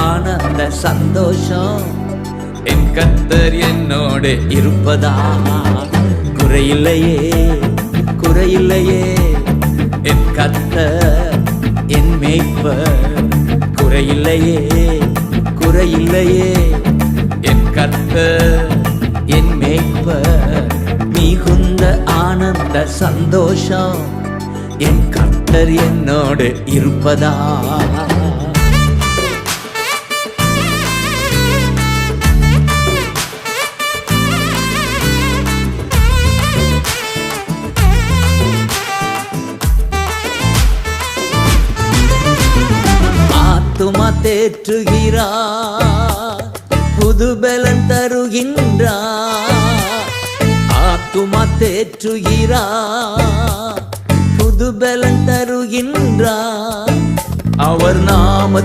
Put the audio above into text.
ஆனந்த சந்தோஷம் என் கர்த்தர் என்னோடு இருப்பதா. குறையில்லையே குறையில்லையே என் கர்த்தர் என் மேய்ப்பர். குறையில்லையே குறையில்லையே என் கர்த்தர் என் மேய்ப்பர். மிகுந்த ஆனந்த சந்தோஷம் என் கர்த்தர் என்னோடு இருப்பதா. ஆத்துமா தேற்றுகிறார், புது பலன் தருகின்றார். ஆத்துமா தேற்றுகிறார், புது பலன் தருகின்றார். அவர் நாம